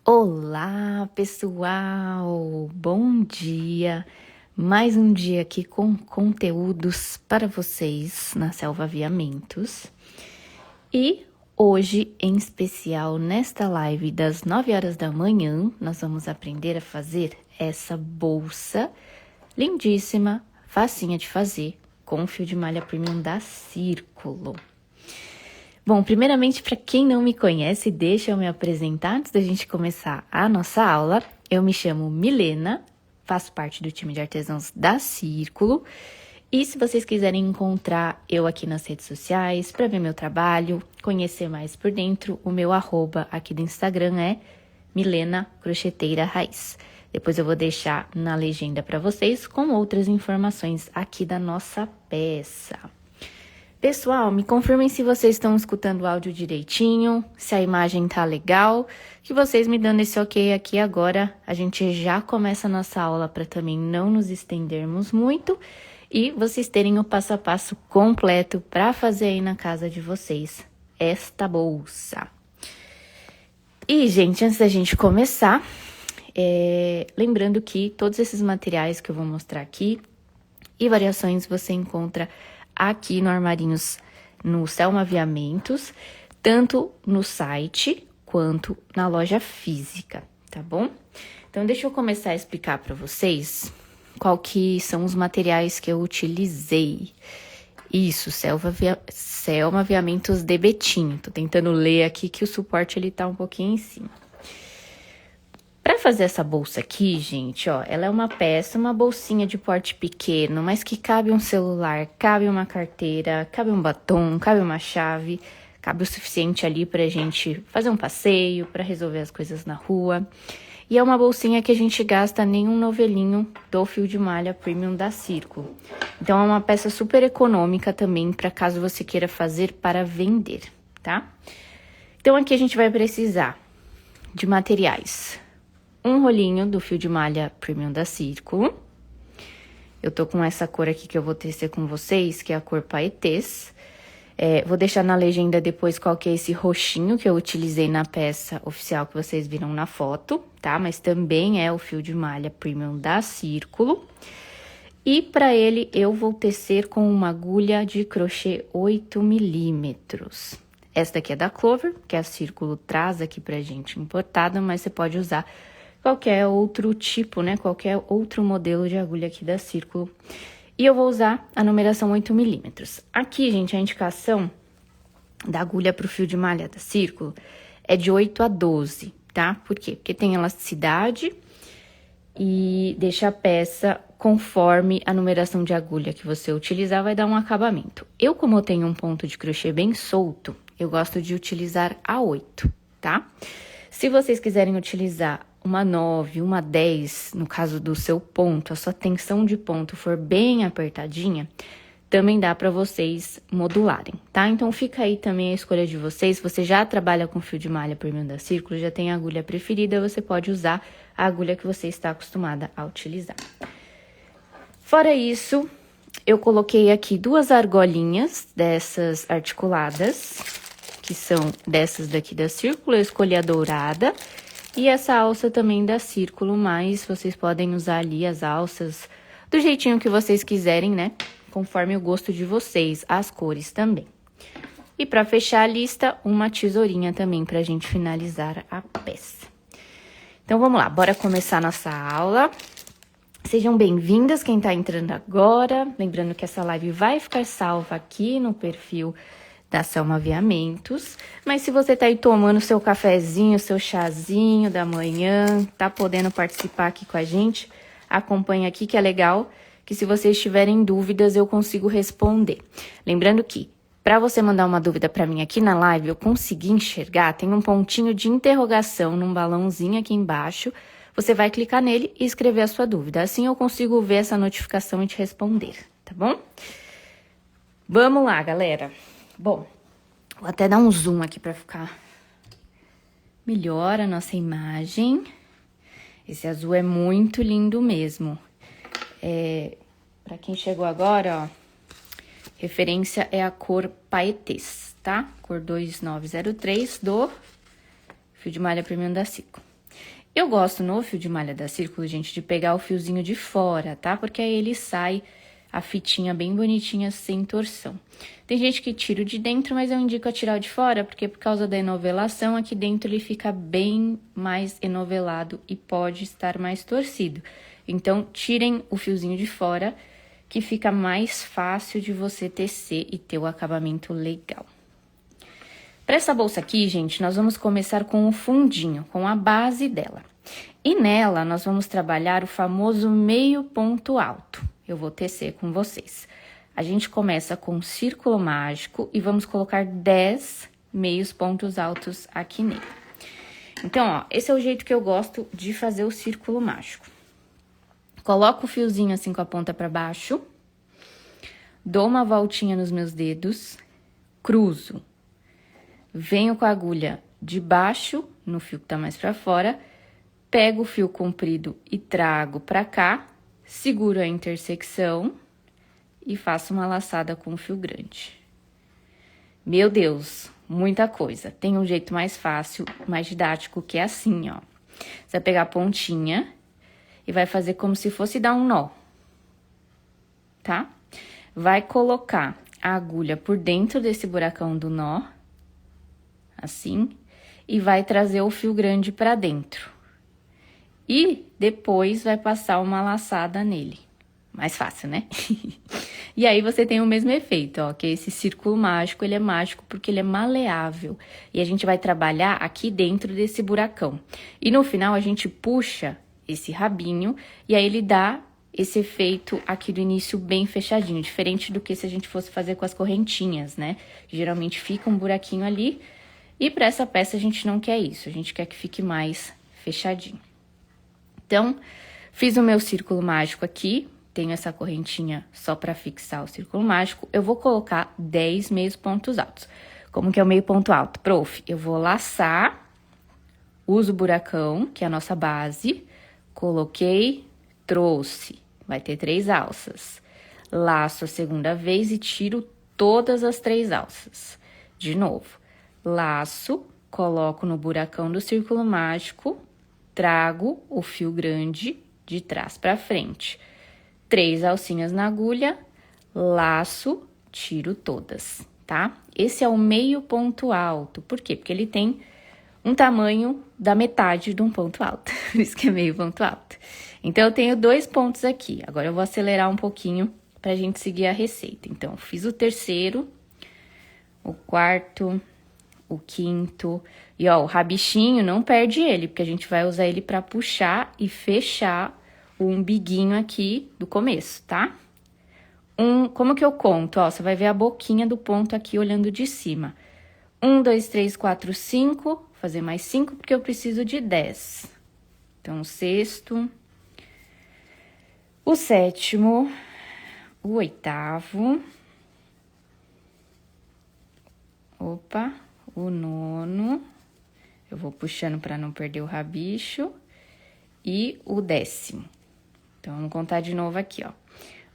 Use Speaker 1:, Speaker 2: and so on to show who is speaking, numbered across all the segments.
Speaker 1: Olá, pessoal! Bom dia! Mais um dia aqui com conteúdos para vocês na Selva Aviamentos. E hoje, em especial, nesta live das 9 horas da manhã, nós vamos aprender a fazer essa bolsa lindíssima, facinha de fazer, com fio de malha premium da Círculo. Bom, primeiramente, para quem não me conhece, deixa eu me apresentar antes da gente começar a nossa aula. Eu me chamo Milena, faço parte do time de artesãos da Círculo. E se vocês quiserem encontrar eu aqui nas redes sociais, para ver meu trabalho, conhecer mais por dentro, o meu arroba aqui do Instagram é Milena Crocheteira Raiz. Depois eu vou deixar na legenda para vocês com outras informações aqui da nossa peça. Pessoal, me confirmem se vocês estão escutando o áudio direitinho, se a imagem tá legal, que vocês me dando esse ok aqui agora, a gente já começa a nossa aula para também não nos estendermos muito e vocês terem o passo a passo completo para fazer aí na casa de vocês esta bolsa. E, gente, antes da gente começar, lembrando que todos esses materiais que eu vou mostrar aqui e variações você encontra aqui no Armarinhos, no Selma Aviamentos, tanto no site quanto na loja física, tá bom? Então, deixa eu começar a explicar para vocês qual que são os materiais que eu utilizei. Isso, Selma Aviamentos de Betim. Tô tentando ler aqui que o suporte ele tá um pouquinho em cima. Para fazer essa bolsa aqui, gente, ó, ela é uma peça, uma bolsinha de porte pequeno, mas que cabe um celular, cabe uma carteira, cabe um batom, cabe uma chave, cabe o suficiente ali pra gente fazer um passeio, para resolver as coisas na rua. E é uma bolsinha que a gente gasta nenhum novelinho do fio de malha premium da Círculo. Então, é uma peça super econômica também, para caso você queira fazer para vender, tá? Então, aqui a gente vai precisar de materiais. Um rolinho do fio de malha premium da Círculo. Eu tô com essa cor aqui que eu vou tecer com vocês, que é a cor paetês. Vou deixar na legenda depois qual que é esse roxinho que eu utilizei na peça oficial que vocês viram na foto, tá? Mas também é o fio de malha premium da Círculo. E para ele eu vou tecer com uma agulha de crochê 8 milímetros. Essa daqui é da Clover, que a Círculo traz aqui pra gente importada, mas você pode usar qualquer outro tipo, né? Qualquer outro modelo de agulha aqui da Círculo. E eu vou usar a numeração 8 milímetros. Aqui, gente, a indicação da agulha pro fio de malha da Círculo é de 8 a 12, tá? Por quê? Porque tem elasticidade e deixa a peça conforme a numeração de agulha que você utilizar, vai dar um acabamento. Eu, como eu tenho um ponto de crochê bem solto, eu gosto de utilizar a 8, tá? Se vocês quiserem utilizar uma 9, uma 10, no caso do seu ponto, a sua tensão de ponto for bem apertadinha, também dá para vocês modularem, tá? Então, fica aí também a escolha de vocês. Se você já trabalha com fio de malha premium da Círculo, já tem a agulha preferida, você pode usar a agulha que você está acostumada a utilizar. Fora isso, eu coloquei aqui 2 argolinhas dessas articuladas, que são dessas daqui da Círculo. Eu escolhi a dourada. E essa alça também da Círculo, mas vocês podem usar ali as alças do jeitinho que vocês quiserem, né? Conforme o gosto de vocês, as cores também. E para fechar a lista, uma tesourinha também pra gente finalizar a peça. Então, vamos lá, bora começar a nossa aula. Sejam bem-vindas quem tá entrando agora. Lembrando que essa live vai ficar salva aqui no perfil da Selma Aviamentos, mas se você tá aí tomando seu cafezinho, seu chazinho da manhã, tá podendo participar aqui com a gente, acompanha aqui que é legal, que se vocês tiverem dúvidas eu consigo responder. Lembrando que, para você mandar uma dúvida para mim aqui na live, eu consegui enxergar, tem um pontinho de interrogação num balãozinho aqui embaixo, você vai clicar nele e escrever a sua dúvida, assim eu consigo ver essa notificação e te responder, tá bom? Vamos lá, galera! Bom, vou até dar um zoom aqui para ficar melhor a nossa imagem. Esse azul é muito lindo mesmo. Para quem chegou agora, ó, referência é a cor paetês, tá? Cor 2903 do fio de malha premium da Círculo. Eu gosto no fio de malha da Círculo, gente, de pegar o fiozinho de fora, tá? Porque aí ele sai a fitinha bem bonitinha, sem torção. Tem gente que tira o de dentro, mas eu indico a tirar o de fora, porque por causa da enovelação, aqui dentro ele fica bem mais enovelado e pode estar mais torcido. Então, tirem o fiozinho de fora, que fica mais fácil de você tecer e ter o acabamento legal. Para essa bolsa aqui, gente, nós vamos começar com o fundinho, com a base dela. E nela, nós vamos trabalhar o famoso meio ponto alto. Eu vou tecer com vocês. A gente começa com um círculo mágico e vamos colocar 10 meios pontos altos aqui nele. Então, ó, esse é o jeito que eu gosto de fazer o círculo mágico. Coloco o fiozinho assim com a ponta para baixo, dou uma voltinha nos meus dedos, cruzo. Venho com a agulha de baixo, no fio que tá mais pra fora, pego o fio comprido e trago pra cá, seguro a intersecção e faço uma laçada com o fio grande. Meu Deus, muita coisa. Tem um jeito mais fácil, mais didático, que é assim, ó. Você vai pegar a pontinha e vai fazer como se fosse dar um nó, tá? Vai colocar a agulha por dentro desse buracão do nó, assim, e vai trazer o fio grande pra dentro. E depois vai passar uma laçada nele. Mais fácil, né? E aí você tem o mesmo efeito, ó, que esse círculo mágico, ele é mágico porque ele é maleável. E a gente vai trabalhar aqui dentro desse buracão. E no final a gente puxa esse rabinho e aí ele dá esse efeito aqui do início bem fechadinho, diferente do que se a gente fosse fazer com as correntinhas, né? Geralmente fica um buraquinho ali. E para essa peça a gente não quer isso, a gente quer que fique mais fechadinho. Então, fiz o meu círculo mágico aqui, tenho essa correntinha só para fixar o círculo mágico. Eu vou colocar 10 meios pontos altos. Como que é o meio ponto alto? Prof, eu vou laçar, uso o buracão, que é a nossa base, coloquei, trouxe, vai ter 3 alças. Laço a segunda vez e tiro todas as 3 alças. De novo. Laço, coloco no buracão do círculo mágico, trago o fio grande de trás para frente. 3 alcinhas na agulha, laço, tiro todas, tá? Esse é o meio ponto alto. Por quê? Porque ele tem um tamanho da metade de um ponto alto. Por isso que é meio ponto alto. Então, eu tenho 2 pontos aqui. Agora, eu vou acelerar um pouquinho pra gente seguir a receita. Então, fiz o terceiro, o quarto, o quinto, e ó, o rabichinho não perde ele, porque a gente vai usar ele pra puxar e fechar o umbiguinho aqui do começo, tá? Como que eu conto? Ó, você vai ver a boquinha do ponto aqui olhando de cima. 1, 2, 3, 4, 5, fazer mais 5 porque eu preciso de 10. Então, o sexto, o sétimo, o oitavo, opa, o nono, eu vou puxando para não perder o rabicho, e o 10º. Então, vamos contar de novo aqui, ó.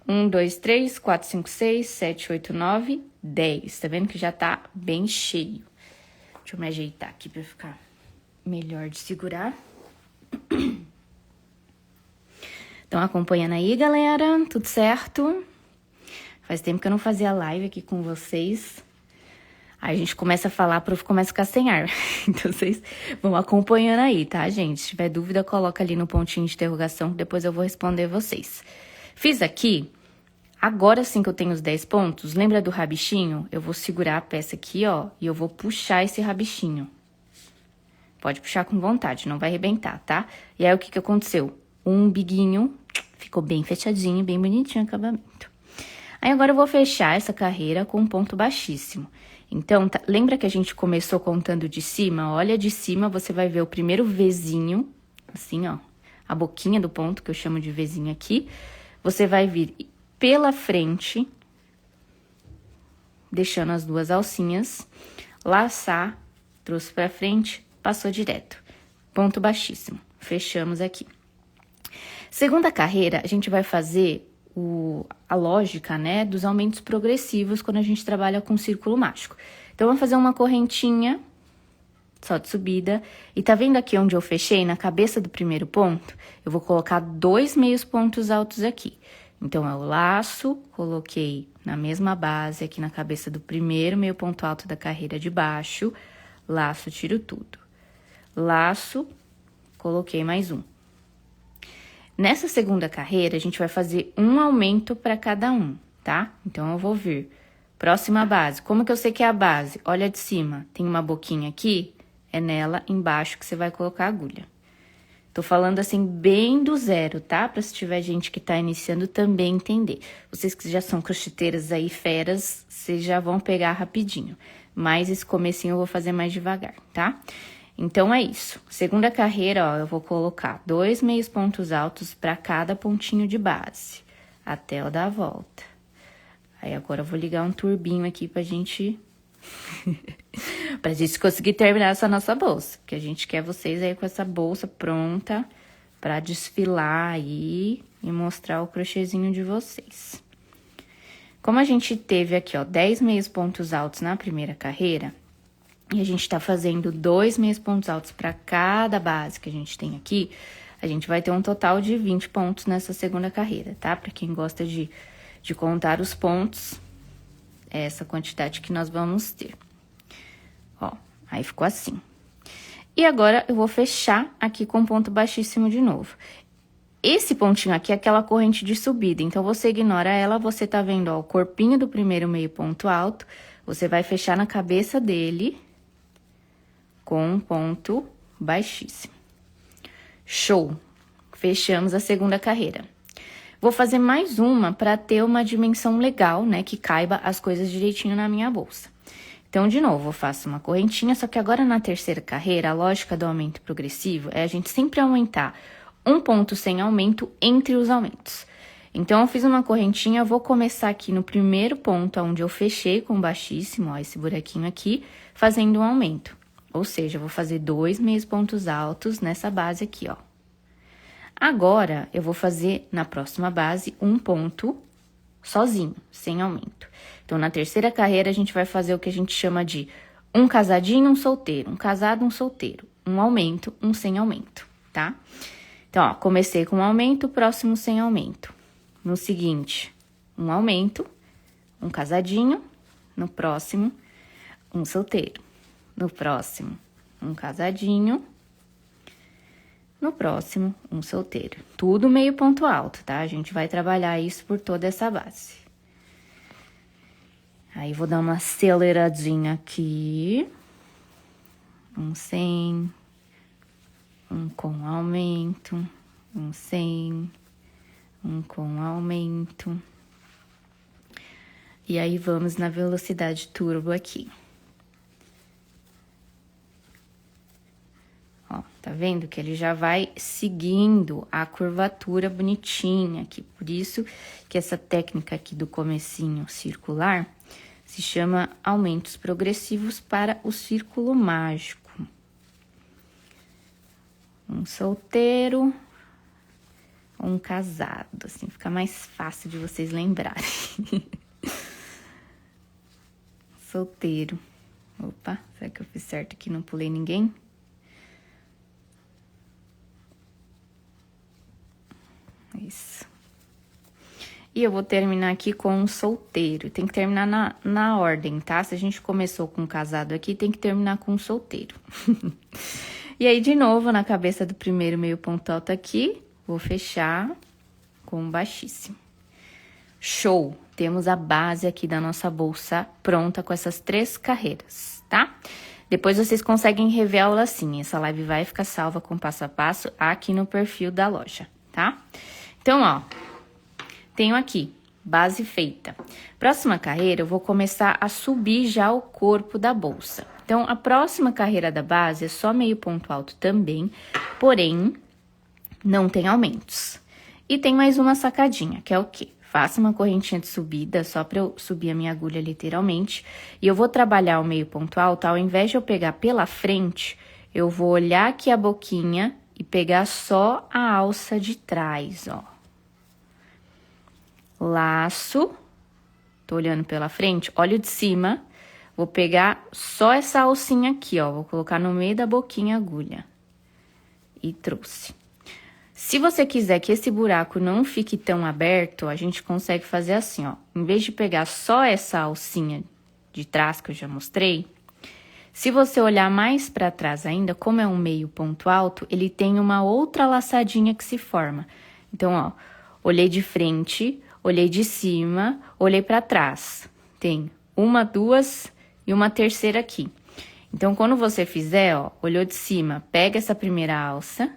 Speaker 1: 1, 2, 3, 4, 5, 6, 7, 8, 9, 10. Tá vendo que já tá bem cheio? Deixa eu me ajeitar aqui pra ficar melhor de segurar. Estão acompanhando aí, galera? Tudo certo? Faz tempo que eu não fazia live aqui com vocês. Aí a gente começa a falar, a prof começa a ficar sem ar. Então, vocês vão acompanhando aí, tá, gente? Se tiver dúvida, coloca ali no pontinho de interrogação, que depois eu vou responder vocês. Fiz aqui, agora sim que eu tenho os 10 pontos, lembra do rabichinho? Eu vou segurar a peça aqui, ó, e eu vou puxar esse rabichinho. Pode puxar com vontade, não vai arrebentar, tá? E aí, o que que aconteceu? O umbiguinho ficou bem fechadinho, bem bonitinho o acabamento. Aí, agora eu vou fechar essa carreira com um ponto baixíssimo. Então, tá, lembra que a gente começou contando de cima? Olha de cima, você vai ver o primeiro Vzinho, assim, ó, a boquinha do ponto, que eu chamo de Vzinho aqui. Você vai vir pela frente, deixando as 2 alcinhas, laçar, trouxe pra frente, passou direto. Ponto baixíssimo. Fechamos aqui. Segunda carreira, a gente vai fazer a lógica, né, dos aumentos progressivos quando a gente trabalha com círculo mágico. Então, vamos fazer uma correntinha só de subida. E tá vendo aqui onde eu fechei, na cabeça do primeiro ponto? Eu vou colocar 2 meios pontos altos aqui. Então, eu laço, coloquei na mesma base aqui na cabeça do primeiro meio ponto alto da carreira de baixo, laço, tiro tudo. Laço, coloquei mais um. Nessa segunda carreira, a gente vai fazer um aumento para cada um, tá? Então, eu vou vir. Próxima base. Como que eu sei que é a base? Olha de cima, tem uma boquinha aqui, é nela embaixo que você vai colocar a agulha. Tô falando assim bem do zero, tá? Pra se tiver gente que tá iniciando também entender. Vocês que já são crocheteiras aí, feras, vocês já vão pegar rapidinho. Mas esse comecinho eu vou fazer mais devagar, tá? Então, é isso. Segunda carreira, ó, eu vou colocar 2 meios pontos altos pra cada pontinho de base, até eu dar a volta. Aí, agora eu vou ligar um turbinho aqui pra gente... pra gente conseguir terminar essa nossa bolsa. Porque a gente quer vocês aí com essa bolsa pronta pra desfilar aí e mostrar o crochêzinho de vocês. Como a gente teve aqui, ó, 10 meios pontos altos na primeira carreira, e a gente tá fazendo 2 meios pontos altos pra cada base que a gente tem aqui, a gente vai ter um total de 20 pontos nessa segunda carreira, tá? Pra quem gosta de contar os pontos, é essa quantidade que nós vamos ter. Ó, aí ficou assim. E agora, eu vou fechar aqui com ponto baixíssimo de novo. Esse pontinho aqui é aquela corrente de subida, então você ignora ela, você tá vendo, ó, o corpinho do primeiro meio ponto alto, você vai fechar na cabeça dele com um ponto baixíssimo. Show! Fechamos a segunda carreira. Vou fazer mais uma para ter uma dimensão legal, né, que caiba as coisas direitinho na minha bolsa. Então, de novo, eu faço uma correntinha, só que agora na terceira carreira, a lógica do aumento progressivo é a gente sempre aumentar um ponto sem aumento entre os aumentos. Então, eu fiz uma correntinha, vou começar aqui no primeiro ponto, onde eu fechei com baixíssimo, ó, esse buraquinho aqui, fazendo um aumento. Ou seja, eu vou fazer 2 meios pontos altos nessa base aqui, ó. Agora, eu vou fazer na próxima base um ponto sozinho, sem aumento. Então, na terceira carreira, a gente vai fazer o que a gente chama de um casadinho, um solteiro, um casado, um solteiro, um aumento, um sem aumento, tá? Então, ó, comecei com um aumento, próximo sem aumento. No seguinte, um aumento, um casadinho, no próximo, um solteiro. No próximo, um casadinho. No próximo, um solteiro. Tudo meio ponto alto, tá? A gente vai trabalhar isso por toda essa base. Aí, vou dar uma aceleradinha aqui. Um sem. Um com aumento. Um sem. Um com aumento. E aí, vamos na velocidade turbo aqui. Ó, tá vendo que ele já vai seguindo a curvatura bonitinha aqui. Por isso que essa técnica aqui do comecinho circular se chama aumentos progressivos para o círculo mágico. Um solteiro, um casado, assim fica mais fácil de vocês lembrarem. Solteiro. Opa, será que eu fiz certo aqui? Não pulei ninguém? Isso. E eu vou terminar aqui com um solteiro. Tem que terminar na ordem, tá? Se a gente começou com um casado aqui, tem que terminar com um solteiro. E aí, de novo, na cabeça do primeiro meio ponto alto aqui, vou fechar com baixíssimo. Show! Temos a base aqui da nossa bolsa pronta com essas 3 carreiras, tá? Depois vocês conseguem rever a aula assim. Essa live vai ficar salva com passo a passo aqui no perfil da loja, tá? Então, ó, tenho aqui, base feita. Próxima carreira, eu vou começar a subir já o corpo da bolsa. Então, a próxima carreira da base é só meio ponto alto também, porém, não tem aumentos. E tem mais uma sacadinha, que é o quê? Faço uma correntinha de subida, só pra eu subir a minha agulha literalmente, e eu vou trabalhar o meio ponto alto, ao invés de eu pegar pela frente, eu vou olhar aqui a boquinha e pegar só a alça de trás, ó. Laço, tô olhando pela frente, olho de cima, vou pegar só essa alcinha aqui, ó. Vou colocar no meio da boquinha a agulha. E trouxe. Se você quiser que esse buraco não fique tão aberto, a gente consegue fazer assim, ó. Em vez de pegar só essa alcinha de trás que eu já mostrei, se você olhar mais pra trás ainda, como é um meio ponto alto, ele tem uma outra laçadinha que se forma. Então, ó, olhei de frente, olhei de cima, olhei pra trás. Tem uma, duas e uma terceira aqui. Então, quando você fizer, ó, olhou de cima, pega essa primeira alça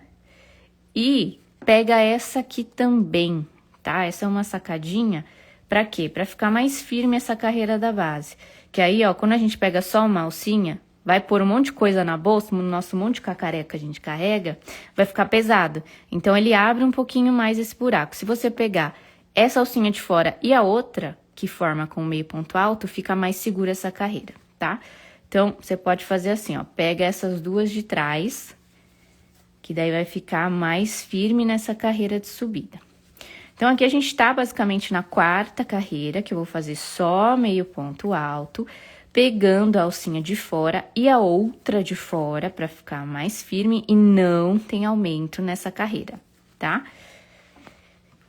Speaker 1: e pega essa aqui também, tá? Essa é uma sacadinha, pra quê? Pra ficar mais firme essa carreira da base. Que aí, ó, quando a gente pega só uma alcinha, vai pôr um monte de coisa na bolsa, no nosso monte de cacareca que a gente carrega, vai ficar pesado. Então, ele abre um pouquinho mais esse buraco. Se você pegar essa alcinha de fora e a outra, que forma com meio ponto alto, fica mais segura essa carreira, tá? Então, você pode fazer assim, ó, pega essas duas de trás, que daí vai ficar mais firme nessa carreira de subida. Então, aqui a gente tá basicamente na quarta carreira, que eu vou fazer só meio ponto alto, pegando a alcinha de fora e a outra de fora, pra ficar mais firme e não tem aumento nessa carreira, tá?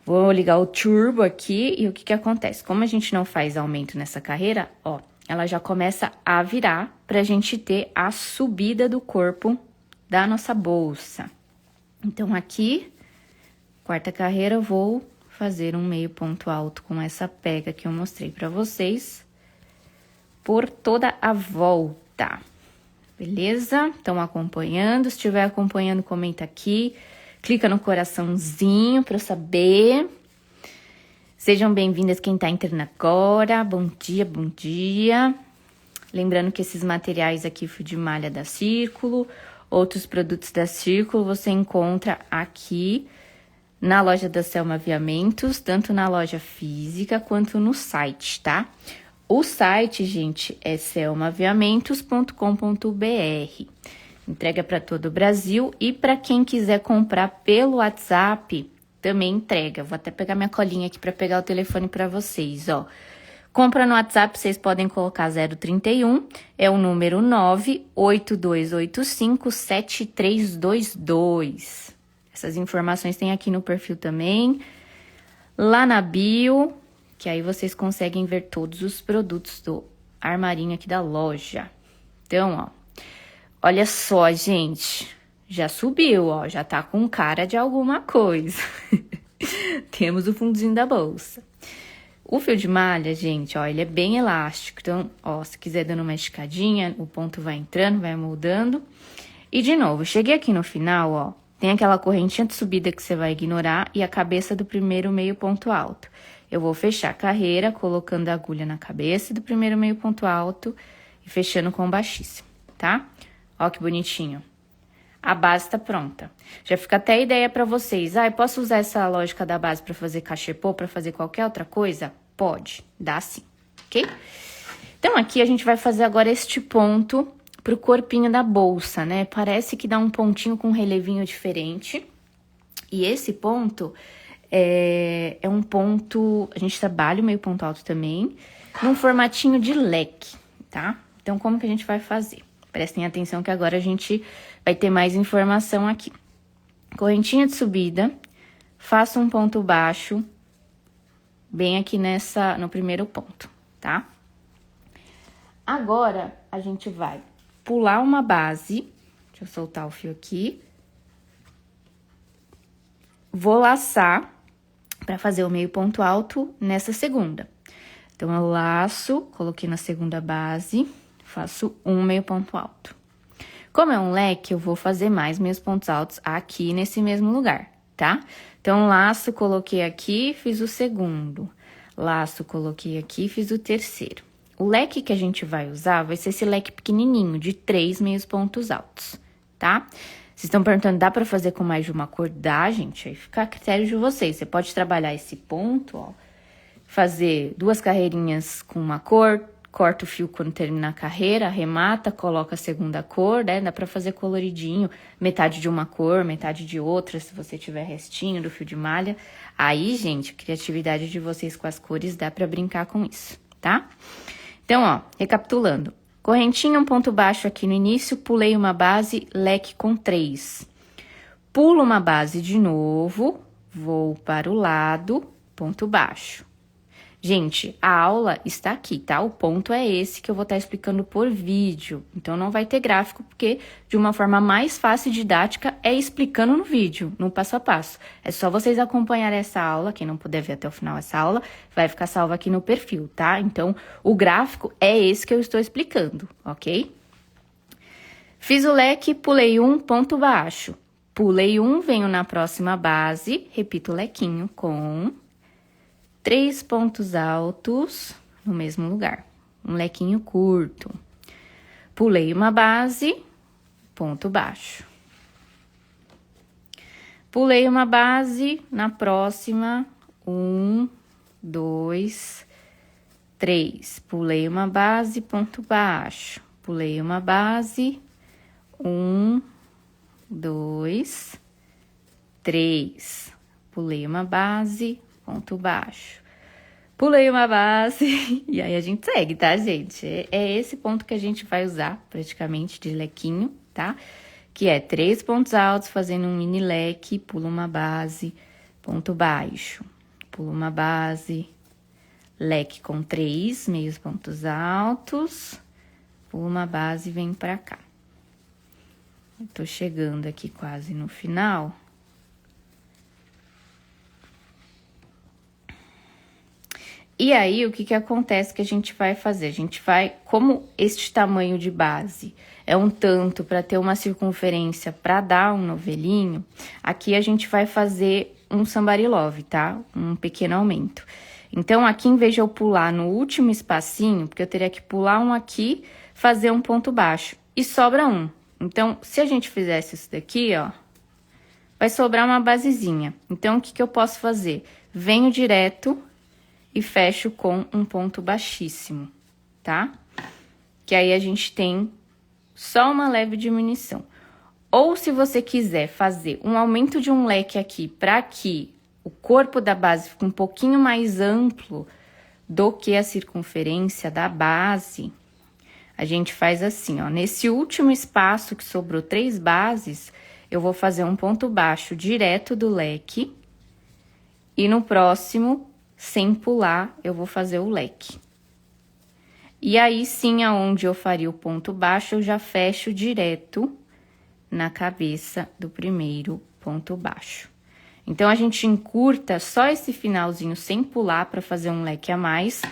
Speaker 1: Vou ligar o turbo aqui e o que que acontece? Como a gente não faz aumento nessa carreira, ó, ela já começa a virar pra gente ter a subida do corpo da nossa bolsa. Então, aqui, quarta carreira, eu vou fazer um meio ponto alto com essa pega que eu mostrei pra vocês por toda a volta, beleza? Estão acompanhando? Se estiver acompanhando, comenta aqui, clica no coraçãozinho pra eu saber. Sejam bem-vindas quem tá entrando agora, bom dia, bom dia. Lembrando que esses materiais aqui, fio de malha da Círculo, outros produtos da Círculo, você encontra aqui na loja da Selma Aviamentos, tanto na loja física quanto no site, tá? O site, gente, é selmaaviamentos.com.br. Entrega para todo o Brasil e para quem quiser comprar pelo WhatsApp, também entrega. Vou até pegar minha colinha aqui para pegar o telefone para vocês, ó. Compra no WhatsApp, vocês podem colocar 031, é o número 982857322. Essas informações tem aqui no perfil também, lá na bio, que aí vocês conseguem ver todos os produtos do armarinho aqui da loja. Então, ó, olha só, gente, já subiu, ó, já tá com cara de alguma coisa. Temos o fundinho da bolsa. O fio de malha, gente, ó, ele é bem elástico. Então, ó, se quiser dando uma esticadinha, o ponto vai entrando, vai moldando. E, de novo, cheguei aqui no final, ó, tem aquela correntinha de subida que você vai ignorar e a cabeça do primeiro meio ponto alto. Eu vou fechar a carreira, colocando a agulha na cabeça do primeiro meio ponto alto e fechando com baixíssimo, tá? Ó que bonitinho. A base tá pronta. Já fica até a ideia pra vocês. Ah, eu posso usar essa lógica da base pra fazer cachepô, pra fazer qualquer outra coisa? Pode, dá sim, ok? Então, aqui a gente vai fazer agora este ponto pro corpinho da bolsa, né? Parece que dá um pontinho com um relevinho diferente. E esse ponto é um ponto... A gente trabalha o meio ponto alto também, num formatinho de leque, tá? Então, como que a gente vai fazer? Prestem atenção que agora a gente vai ter mais informação aqui. Correntinha de subida, faço um ponto baixo, bem aqui no primeiro ponto, tá? Agora, a gente vai pular uma base, deixa eu soltar o fio aqui. Vou laçar pra fazer o meio ponto alto nessa segunda. Então, eu laço, coloquei na segunda base, faço um meio ponto alto. Como é um leque, eu vou fazer mais meios pontos altos aqui nesse mesmo lugar, tá? Então, laço, coloquei aqui, fiz o segundo. Laço, coloquei aqui, fiz o terceiro. O leque que a gente vai usar vai ser esse leque pequenininho, de 3 meios pontos altos, tá? Vocês estão perguntando, dá pra fazer com mais de uma cor? Dá, gente, aí fica a critério de vocês. Você pode trabalhar esse ponto, ó, fazer 2 carreirinhas com uma cor, corta o fio quando terminar a carreira, arremata, coloca a segunda cor, né? Dá pra fazer coloridinho, metade de uma cor, metade de outra, se você tiver restinho do fio de malha. Aí, gente, a criatividade de vocês com as cores dá pra brincar com isso, tá? Então, ó, recapitulando. Correntinha, um ponto baixo aqui no início, pulei uma base, leque com 3. Pulo uma base de novo, vou para o lado, ponto baixo. Gente, a aula está aqui, tá? O ponto é esse que eu vou estar explicando por vídeo. Então, não vai ter gráfico, porque de uma forma mais fácil e didática é explicando no vídeo, no passo a passo. É só vocês acompanharem essa aula, quem não puder ver até o final essa aula, vai ficar salva aqui no perfil, tá? Então, o gráfico é esse que eu estou explicando, ok? Fiz o leque, pulei um, ponto baixo. Pulei um, venho na próxima base, repito o lequinho com 3 pontos altos no mesmo lugar. Um lequinho curto. Pulei uma base, ponto baixo. Pulei uma base, na próxima, 1, 2, 3. Pulei uma base, ponto baixo. Pulei uma base, 1, 2, 3. Pulei uma base, ponto baixo. Pulei uma base, e aí a gente segue, tá, gente? É esse ponto que a gente vai usar, praticamente, de lequinho, tá? Que é 3 pontos altos, fazendo um mini leque, pulo uma base, ponto baixo. Pulo uma base, leque com 3 meios pontos altos, pulo uma base e venho pra cá. Eu tô chegando aqui quase no final. E aí, o que acontece que a gente vai fazer? A gente vai, como este tamanho de base é um tanto para ter uma circunferência para dar um novelinho, aqui a gente vai fazer um somebody love, tá? Um pequeno aumento. Então, aqui, em vez de eu pular no último espacinho, porque eu teria que pular um aqui, fazer um ponto baixo, e sobra um. Então, se a gente fizesse isso daqui, ó, vai sobrar uma basezinha. Então, o que eu posso fazer? Venho direto e fecho com um ponto baixíssimo, tá? Que aí a gente tem só uma leve diminuição. Ou se você quiser fazer um aumento de um leque aqui para que o corpo da base fique um pouquinho mais amplo do que a circunferência da base, a gente faz assim, ó. Nesse último espaço que sobrou 3 bases, eu vou fazer um ponto baixo direto do leque. E no próximo, sem pular, eu vou fazer o leque. E aí, sim, aonde eu faria o ponto baixo, eu já fecho direto na cabeça do primeiro ponto baixo. Então, a gente encurta só esse finalzinho sem pular para fazer um leque a mais,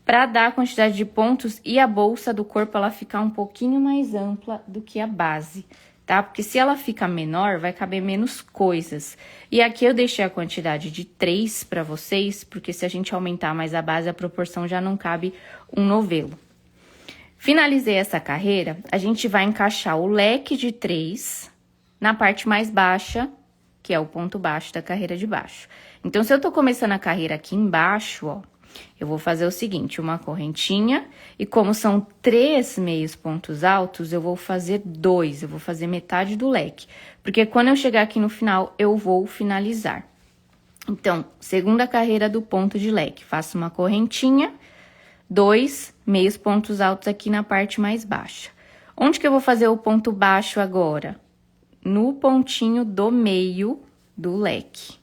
Speaker 1: para dar a quantidade de pontos e a bolsa do corpo ela ficar um pouquinho mais ampla do que a base, tá? Porque se ela fica menor, vai caber menos coisas. E aqui eu deixei a quantidade de 3 para vocês, porque se a gente aumentar mais a base, a proporção já não cabe um novelo. Finalizei essa carreira, a gente vai encaixar o leque de 3 na parte mais baixa, que é o ponto baixo da carreira de baixo. Então, se eu tô começando a carreira aqui embaixo, ó, eu vou fazer o seguinte, uma correntinha, e como são 3 meios pontos altos, eu vou fazer 2, eu vou fazer metade do leque. Porque quando eu chegar aqui no final, eu vou finalizar. Então, segunda carreira do ponto de leque, faço uma correntinha, 2 meios pontos altos aqui na parte mais baixa. Onde que eu vou fazer o ponto baixo agora? No pontinho do meio do leque.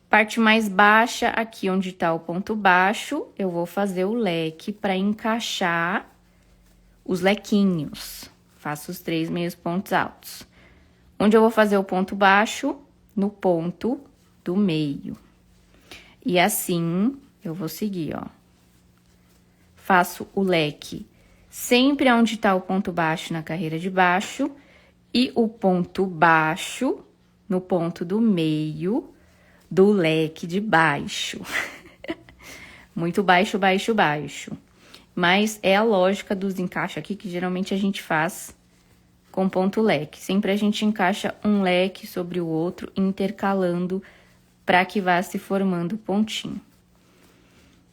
Speaker 1: Parte mais baixa, aqui onde tá o ponto baixo, eu vou fazer o leque para encaixar os lequinhos. Faço os 3 meios pontos altos. Onde eu vou fazer o ponto baixo? No ponto do meio. E assim, eu vou seguir, ó. Faço o leque sempre onde tá o ponto baixo na carreira de baixo e o ponto baixo no ponto do meio do leque de baixo. Muito baixo, baixo, baixo. Mas é a lógica dos encaixes aqui que geralmente a gente faz com ponto leque. Sempre a gente encaixa um leque sobre o outro, intercalando para que vá se formando pontinho.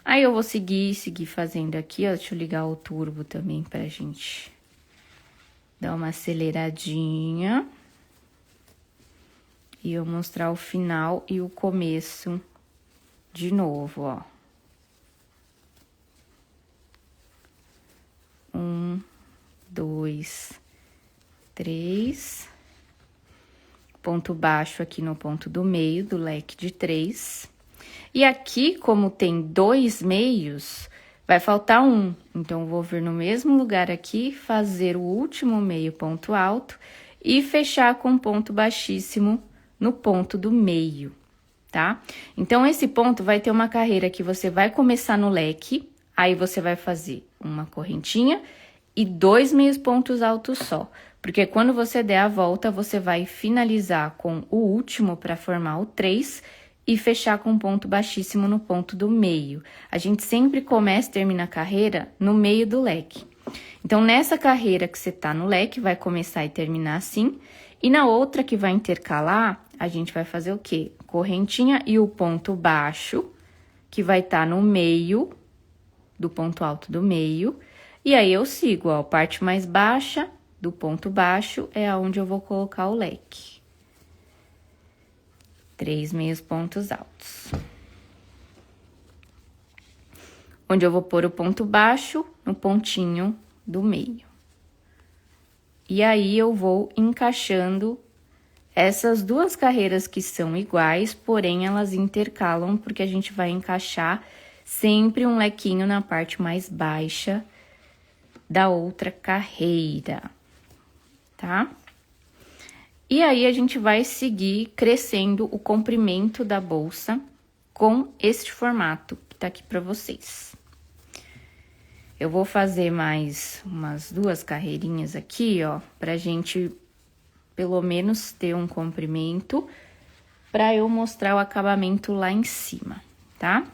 Speaker 1: Aí eu vou seguir fazendo aqui, ó. Deixa eu ligar o turbo também pra gente dar uma aceleradinha. E eu mostrar o final e o começo de novo, ó. 1, 2, 3. Ponto baixo aqui no ponto do meio do leque de 3. E aqui, como tem 2 meios, vai faltar 1. Então, vou vir no mesmo lugar aqui, fazer o último meio ponto alto e fechar com ponto baixíssimo no ponto do meio, tá? Então, esse ponto vai ter uma carreira que você vai começar no leque, aí você vai fazer uma correntinha e 2 meios pontos altos só. Porque quando você der a volta, você vai finalizar com o último para formar o 3 e fechar com ponto baixíssimo no ponto do meio. A gente sempre começa e termina a carreira no meio do leque. Então, nessa carreira que você tá no leque, vai começar e terminar assim. E na outra que vai intercalar, a gente vai fazer o quê? Correntinha e o ponto baixo, que vai estar no meio do ponto alto do meio. E aí, eu sigo, ó, parte mais baixa do ponto baixo é aonde eu vou colocar o leque. 3 meios pontos altos. Onde eu vou pôr o ponto baixo no pontinho do meio. E aí, eu vou encaixando essas duas carreiras que são iguais, porém, elas intercalam, porque a gente vai encaixar sempre um lequinho na parte mais baixa da outra carreira, tá? E aí, a gente vai seguir crescendo o comprimento da bolsa com este formato que tá aqui pra vocês. Eu vou fazer mais umas 2 carreirinhas aqui, ó, pra gente, pelo menos, ter um comprimento, pra eu mostrar o acabamento lá em cima, tá?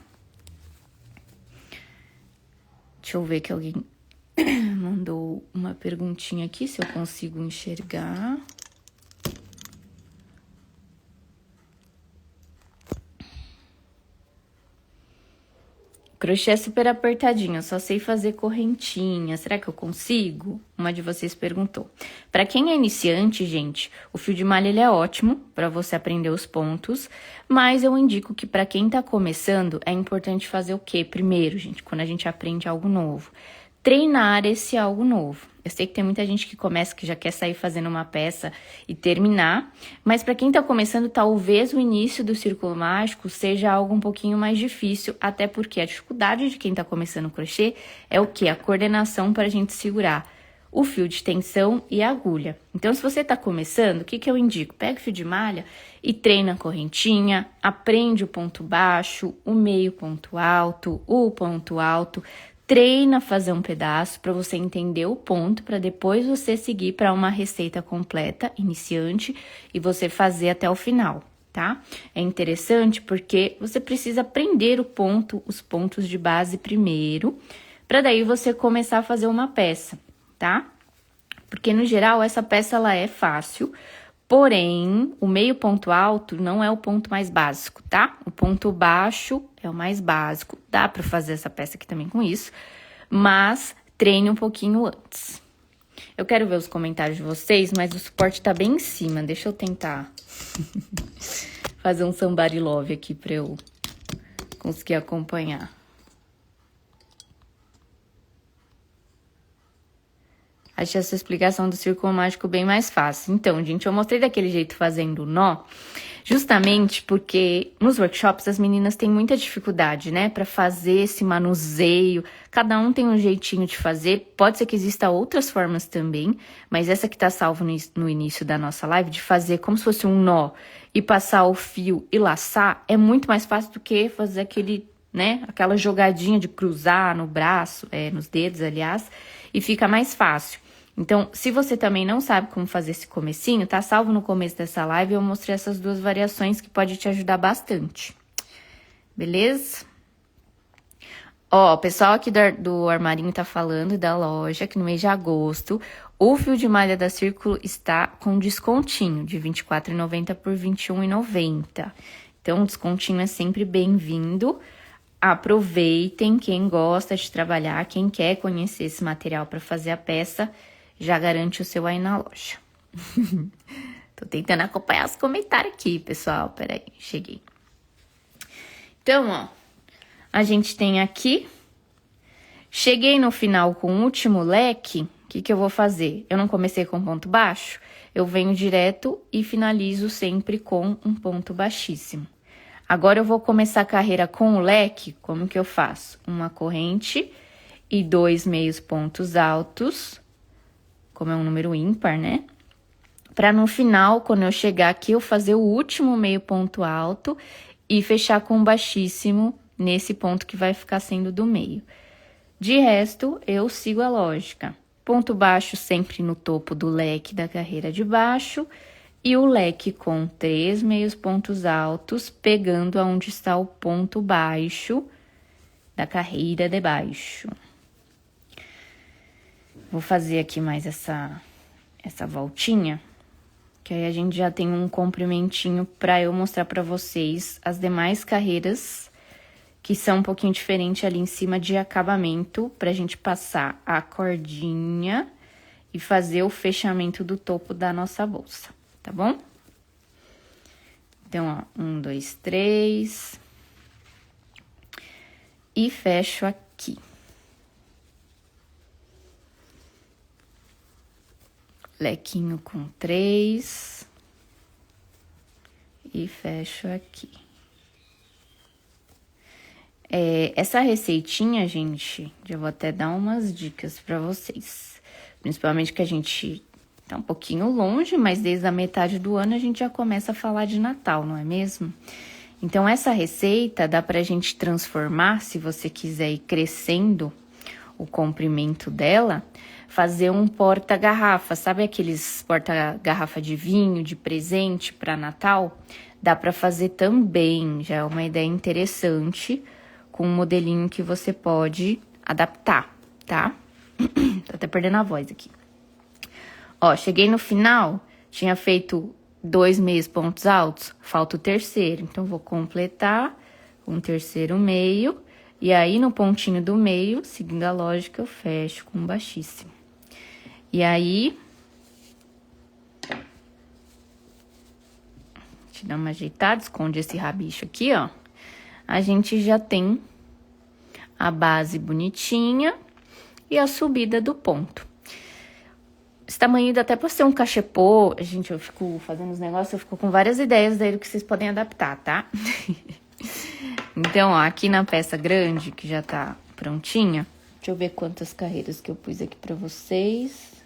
Speaker 1: Deixa eu ver que alguém mandou uma perguntinha aqui, se eu consigo enxergar. Crochê é super apertadinho, só sei fazer correntinha. Será que eu consigo? Uma de vocês perguntou. Para quem é iniciante, gente, o fio de malha ele é ótimo para você aprender os pontos, mas eu indico que para quem tá começando, é importante fazer o quê? Primeiro, gente, quando a gente aprende algo novo, treinar esse algo novo. Eu sei que tem muita gente que começa, que já quer sair fazendo uma peça e terminar, mas para quem tá começando, talvez o início do círculo mágico seja algo um pouquinho mais difícil, até porque a dificuldade de quem tá começando o crochê é o quê? A coordenação para a gente segurar o fio de tensão e a agulha. Então, se você tá começando, o que que eu indico? Pega o fio de malha e treina a correntinha, aprende o ponto baixo, o meio ponto alto, o ponto alto. Treina fazer um pedaço para você entender o ponto, para depois você seguir para uma receita completa, iniciante, e você fazer até o final, tá? É interessante porque você precisa aprender o ponto, os pontos de base primeiro, para daí você começar a fazer uma peça, tá? Porque, no geral, essa peça ela é fácil, porém, o meio ponto alto não é o ponto mais básico, tá? O ponto baixo é o mais básico. Dá pra fazer essa peça aqui também com isso, mas treine um pouquinho antes. Eu quero ver os comentários de vocês, mas o suporte tá bem em cima. Deixa eu tentar fazer um somebody love aqui pra eu conseguir acompanhar. Achei essa explicação do círculo mágico bem mais fácil. Então, gente, eu mostrei daquele jeito fazendo o nó, justamente porque nos workshops as meninas têm muita dificuldade, né, para fazer esse manuseio. Cada um tem um jeitinho de fazer. Pode ser que exista outras formas também, mas essa que tá salvo no início da nossa live, de fazer como se fosse um nó e passar o fio e laçar, é muito mais fácil do que fazer aquele, né, aquela jogadinha de cruzar no braço, nos dedos, aliás, e fica mais fácil. Então, se você também não sabe como fazer esse comecinho, tá salvo no começo dessa live, eu mostrei essas 2 variações que pode te ajudar bastante. Beleza? Ó, o pessoal aqui do armarinho tá falando da loja, que no mês de agosto, o fio de malha da Círculo está com descontinho de R$ 24,90 por R$ 21,90. Então, o descontinho é sempre bem-vindo. Aproveitem, quem gosta de trabalhar, quem quer conhecer esse material para fazer a peça, já garante o seu aí na loja. Tô tentando acompanhar os comentários aqui, pessoal. Peraí, cheguei. Então, ó, a gente tem aqui Cheguei no final com o último leque, o que eu vou fazer? Eu não comecei com ponto baixo? Eu venho direto e finalizo sempre com um ponto baixíssimo. Agora eu vou começar a carreira com o leque, como que eu faço? Uma corrente e 2 meios pontos altos, como é um número ímpar, né? Para no final, quando eu chegar aqui, eu fazer o último meio ponto alto e fechar com um baixíssimo nesse ponto que vai ficar sendo do meio. De resto, eu sigo a lógica. Ponto baixo sempre no topo do leque da carreira de baixo e o leque com 3 meios pontos altos, pegando aonde está o ponto baixo da carreira de baixo. Vou fazer aqui mais essa voltinha, que aí a gente já tem um comprimentinho para eu mostrar para vocês as demais carreiras, que são um pouquinho diferente ali em cima de acabamento, pra gente passar a cordinha e fazer o fechamento do topo da nossa bolsa, tá bom? Então, ó, 1, 2, 3. E fecho aqui. Lequinho com 3. E fecho aqui. Essa receitinha, gente, já vou até dar umas dicas pra vocês. Principalmente que a gente tá um pouquinho longe, mas desde a metade do ano a gente já começa a falar de Natal, não é mesmo? Então, essa receita dá pra gente transformar, se você quiser ir crescendo o comprimento dela, fazer um porta-garrafa. Sabe aqueles porta-garrafa de vinho, de presente para Natal? Dá para fazer também, já é uma ideia interessante, com um modelinho que você pode adaptar, tá? Tô até perdendo a voz aqui. Ó, cheguei no final, tinha feito 2 meios pontos altos, falta o terceiro. Então, vou completar com o terceiro meio. E aí, no pontinho do meio, seguindo a lógica, eu fecho com baixíssimo. E aí, deixa eu dar uma ajeitada, esconde esse rabicho aqui, ó. A gente já tem a base bonitinha e a subida do ponto. Esse tamanho dá até pra ser um cachepô. Gente, eu fico fazendo os negócios, eu fico com várias ideias daí do que vocês podem adaptar, tá? Então, ó, aqui na peça grande, que já tá prontinha, deixa eu ver quantas carreiras que eu pus aqui pra vocês.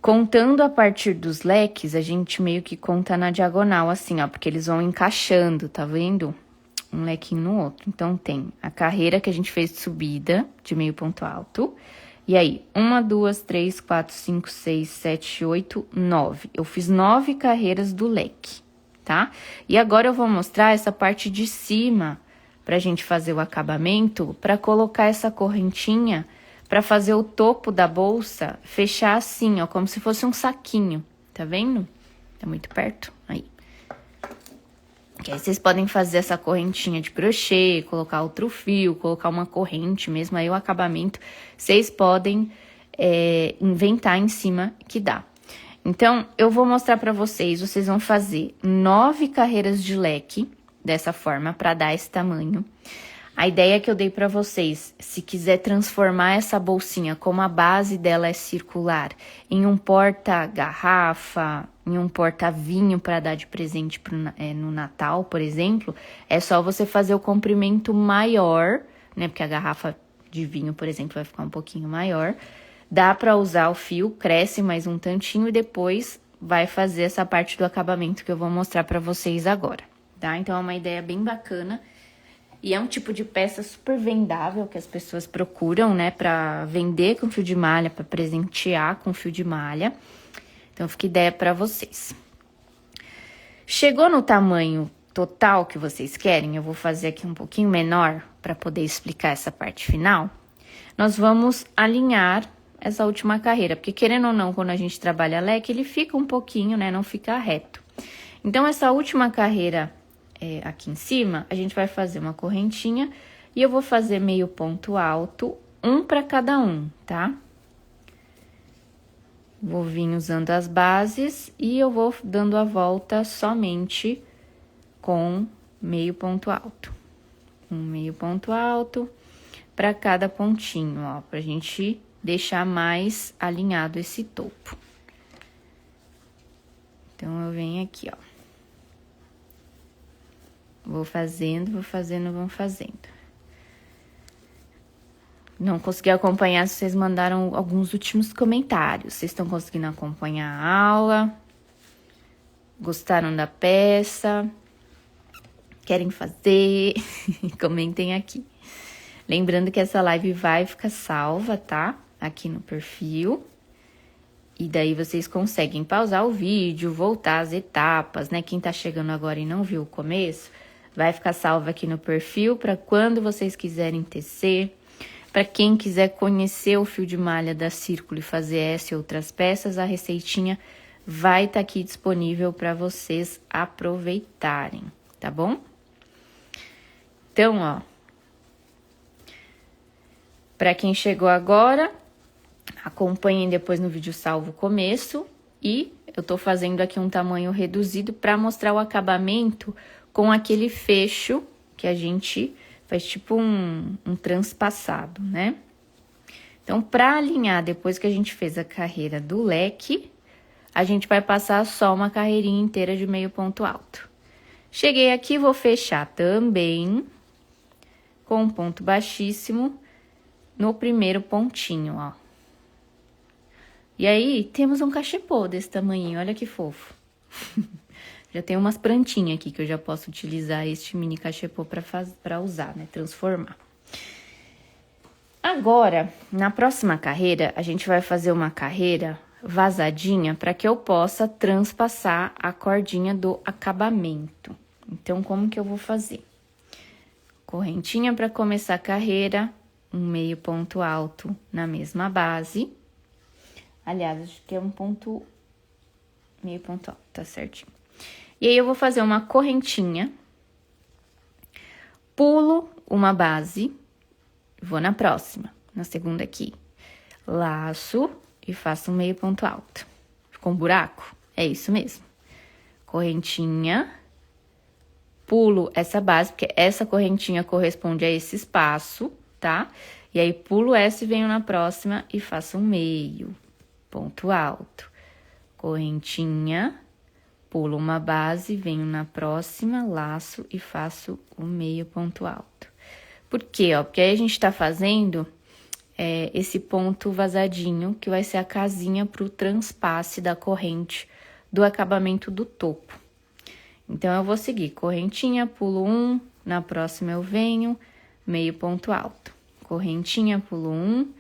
Speaker 1: Contando a partir dos leques, a gente meio que conta na diagonal, assim, ó, porque eles vão encaixando, tá vendo? Um lequinho no outro. Então, tem a carreira que a gente fez de subida, de meio ponto alto. E aí, 1, 2, 3, 4, 5, 6, 7, 8, 9. Eu fiz 9 carreiras do leque, tá? E agora eu vou mostrar essa parte de cima, pra gente fazer o acabamento, pra colocar essa correntinha, pra fazer o topo da bolsa fechar assim, ó, como se fosse um saquinho, tá vendo? Tá muito perto, aí. Que aí vocês podem fazer essa correntinha de crochê, colocar outro fio, colocar uma corrente mesmo, aí o acabamento vocês podem inventar em cima que dá. Então, eu vou mostrar pra vocês, vocês vão fazer 9 carreiras de leque, dessa forma, pra dar esse tamanho. A ideia que eu dei pra vocês, se quiser transformar essa bolsinha, como a base dela é circular, em um porta-garrafa, em um porta-vinho para dar de presente no Natal, por exemplo, é só você fazer o comprimento maior, né? Porque a garrafa de vinho, por exemplo, vai ficar um pouquinho maior. Dá pra usar o fio, cresce mais um tantinho e depois vai fazer essa parte do acabamento que eu vou mostrar pra vocês agora, tá? Então, é uma ideia bem bacana. E é um tipo de peça super vendável que as pessoas procuram, né? Pra vender com fio de malha, pra presentear com fio de malha. Então, fica ideia pra vocês. Chegou no tamanho total que vocês querem, eu vou fazer aqui um pouquinho menor pra poder explicar essa parte final. Nós vamos alinhar essa última carreira, porque querendo ou não, quando a gente trabalha leque, ele fica um pouquinho, né? Não fica reto. Então, essa última carreira aqui em cima, a gente vai fazer uma correntinha e eu vou fazer meio ponto alto, um para cada um, tá? Vou vir usando as bases e eu vou dando a volta somente com meio ponto alto. Um meio ponto alto, para cada pontinho, ó, pra gente deixar mais alinhado esse topo. Então, eu venho aqui, ó. Vou fazendo, vamos fazendo. Não consegui acompanhar, se vocês mandaram alguns últimos comentários. Vocês estão conseguindo acompanhar a aula? Gostaram da peça? Querem fazer? Comentem aqui. Lembrando que essa live vai ficar salva, tá? Aqui no perfil. E daí vocês conseguem pausar o vídeo, voltar às etapas, né? Quem tá chegando agora e não viu o começo, vai ficar salva aqui no perfil para quando vocês quiserem tecer. Para quem quiser conhecer o fio de malha da Círculo e fazer essa e outras peças, a receitinha vai estar aqui disponível para vocês aproveitarem, tá bom? Então, ó, para quem chegou agora, acompanhem depois no vídeo salvo o começo e eu tô fazendo aqui um tamanho reduzido para mostrar o acabamento com aquele fecho que a gente faz tipo um transpassado, né? Então, para alinhar, depois que a gente fez a carreira do leque, a gente vai passar só uma carreirinha inteira de meio ponto alto. Cheguei aqui, vou fechar também com um ponto baixíssimo no primeiro pontinho, ó. E aí, temos um cachepô desse tamanhinho, olha que fofo. Já tem umas plantinhas aqui que eu já posso utilizar este mini cachepô para usar, né? Transformar. Agora, na próxima carreira, a gente vai fazer uma carreira vazadinha para que eu possa transpassar a cordinha do acabamento. Então, como que eu vou fazer? Correntinha para começar a carreira, um meio ponto alto na mesma base. Aliás, acho que é meio ponto alto, tá certinho. E aí, eu vou fazer uma correntinha, pulo uma base, vou na próxima, na segunda aqui. Laço e faço um meio ponto alto. Ficou um buraco? É isso mesmo. Correntinha, pulo essa base, porque essa correntinha corresponde a esse espaço, tá? E aí, pulo essa e venho na próxima e faço um meio ponto alto. Correntinha, pulo uma base, venho na próxima, laço e faço o meio ponto alto. Por quê, ó? Porque aí a gente tá fazendo esse ponto vazadinho, que vai ser a casinha pro transpasse da corrente do acabamento do topo. Então, eu vou seguir correntinha, pulo um, na próxima eu venho, meio ponto alto. Correntinha, pulo um,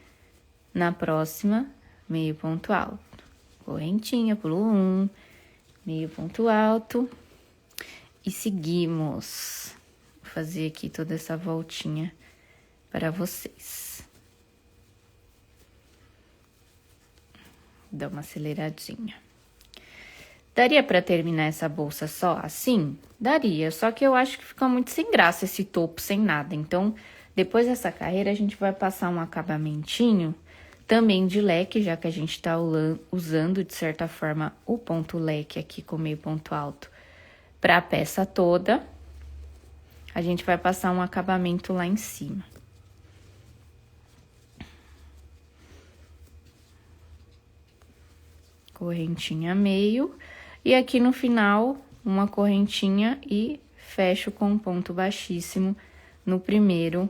Speaker 1: na próxima, meio ponto alto. Correntinha, pulo um, meio ponto alto e seguimos. Vou fazer aqui toda essa voltinha para vocês. Dá uma aceleradinha. Daria para terminar essa bolsa só assim? Daria, só que eu acho que fica muito sem graça esse topo sem nada. Então, depois dessa carreira, a gente vai passar um acabamentinho também de leque, já que a gente tá usando, de certa forma, o ponto leque aqui com meio ponto alto para a peça toda. A gente vai passar um acabamento lá em cima. Correntinha meio. E aqui no final, uma correntinha e fecho com um ponto baixíssimo no primeiro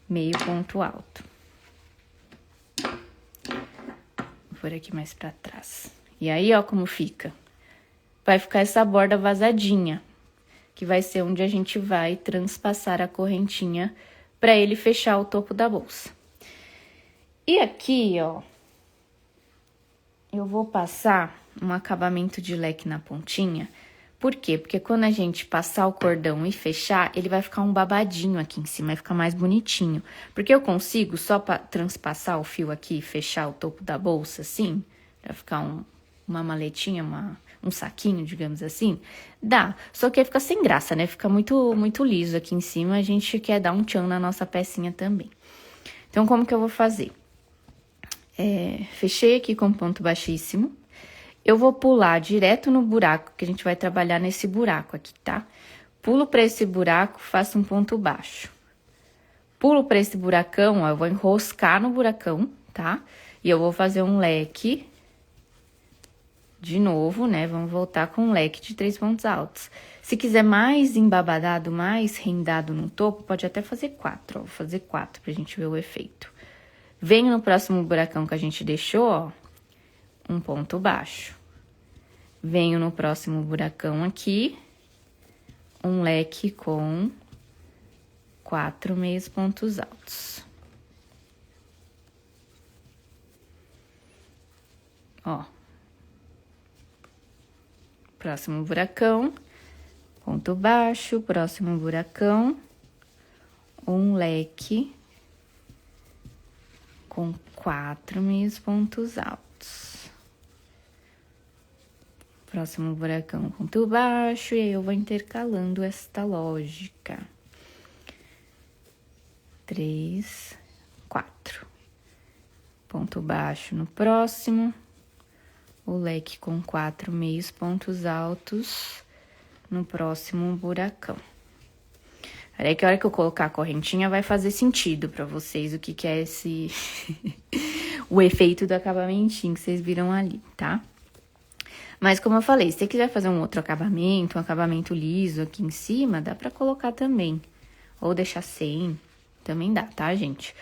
Speaker 1: meio ponto alto. Por aqui mais pra trás. E aí, ó, como fica. Vai ficar essa borda vazadinha, que vai ser onde a gente vai transpassar a correntinha pra ele fechar o topo da bolsa. E aqui, ó, eu vou passar um acabamento de leque na pontinha. Por quê? Porque quando a gente passar o cordão e fechar, ele vai ficar um babadinho aqui em cima, vai ficar mais bonitinho. Porque eu consigo só transpassar o fio aqui e fechar o topo da bolsa, assim, pra ficar uma maletinha, um saquinho, digamos assim. Dá, só que aí fica sem graça, né? Fica muito, muito liso aqui em cima, a gente quer dar um tchan na nossa pecinha também. Então, como que eu vou fazer? Fechei aqui com ponto baixíssimo. Eu vou pular direto no buraco, que a gente vai trabalhar nesse buraco aqui, tá? Pulo pra esse buraco, faço um ponto baixo. Pulo para esse buracão, ó, eu vou enroscar no buracão, tá? E eu vou fazer um leque de novo, né? Vamos voltar com um leque de 3 pontos altos. Se quiser mais embabadado, mais rendado no topo, pode até fazer 4, ó. Vou fazer 4 pra gente ver o efeito. Venho no próximo buracão que a gente deixou, ó, um ponto baixo. Venho no próximo buracão aqui, um leque com 4 meios pontos altos. Ó. Próximo buracão, ponto baixo, próximo buracão, um leque com 4 meios pontos altos. Próximo buracão, ponto baixo, e aí eu vou intercalando esta lógica. 3, 4. Ponto baixo no próximo. O leque com 4 meios pontos altos no próximo buracão. Aí que a hora que eu colocar a correntinha vai fazer sentido pra vocês o que é esse... o efeito do acabamentinho que vocês viram ali, tá? Mas como eu falei, se você quiser fazer um outro acabamento, um acabamento liso aqui em cima, dá pra colocar também. Ou deixar sem, também dá, tá, gente?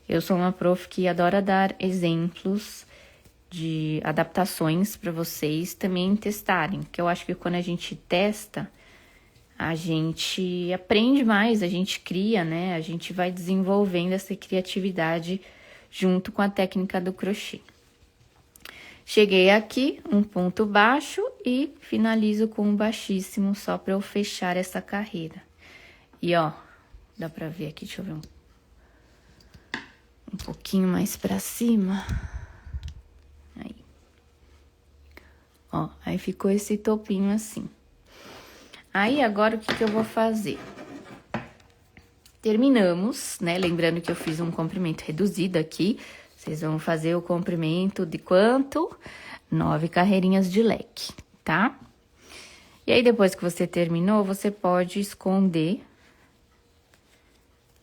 Speaker 1: Eu sou uma prof que adora dar exemplos de adaptações para vocês também testarem, porque eu acho que quando a gente testa, a gente aprende mais, a gente cria, né? A gente vai desenvolvendo essa criatividade junto com a técnica do crochê. Cheguei aqui, um ponto baixo e finalizo com um baixíssimo só para eu fechar essa carreira. E ó, dá para ver aqui, deixa eu ver um pouquinho mais para cima. Aí. Ó, aí ficou esse topinho assim. Aí, agora, o que eu vou fazer? Terminamos, né? Lembrando que eu fiz um comprimento reduzido aqui. Vocês vão fazer o comprimento de quanto? 9 carreirinhas de leque, tá? E aí, depois que você terminou, você pode esconder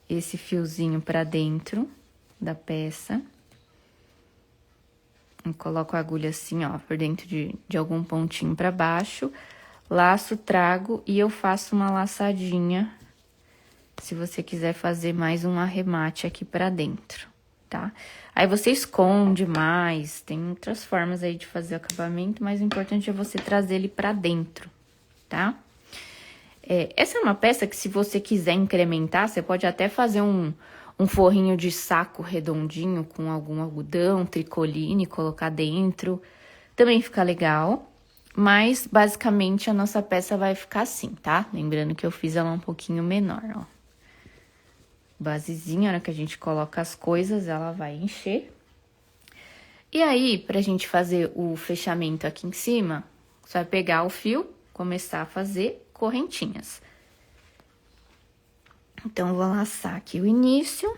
Speaker 1: esse fiozinho pra dentro da peça. Eu coloco a agulha assim, ó, por dentro de algum pontinho pra baixo, laço, trago e eu faço uma laçadinha, se você quiser fazer mais um arremate aqui pra dentro, tá? Aí você esconde mais, tem outras formas aí de fazer o acabamento, mas o importante é você trazer ele pra dentro, tá? Essa é uma peça que se você quiser incrementar, você pode até fazer um forrinho de saco redondinho com algum algodão, tricoline, colocar dentro. Também fica legal, mas basicamente a nossa peça vai ficar assim, tá? Lembrando que eu fiz ela um pouquinho menor, ó. Basezinha, a hora que a gente coloca as coisas, ela vai encher. E aí, pra gente fazer o fechamento aqui em cima, você vai pegar o fio, começar a fazer correntinhas. Então, vou laçar aqui o início.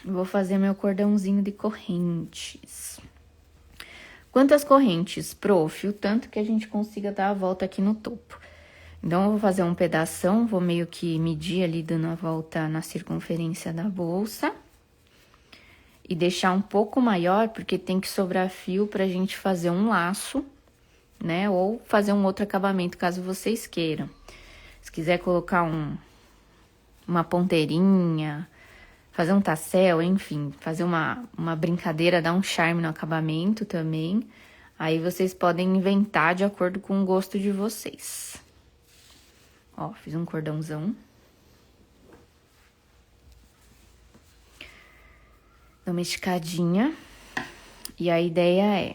Speaker 1: Vou fazer meu cordãozinho de correntes. Quantas correntes, prof? O tanto que a gente consiga dar a volta aqui no topo. Então, eu vou fazer um pedação, vou meio que medir ali, dando a volta na circunferência da bolsa. E deixar um pouco maior, porque tem que sobrar fio pra gente fazer um laço, né? Ou fazer um outro acabamento, caso vocês queiram. Se quiser colocar uma ponteirinha, fazer um tassel, enfim, fazer uma brincadeira, dar um charme no acabamento também. Aí vocês podem inventar de acordo com o gosto de vocês. Ó, fiz um cordãozão. Dá uma esticadinha. E a ideia é...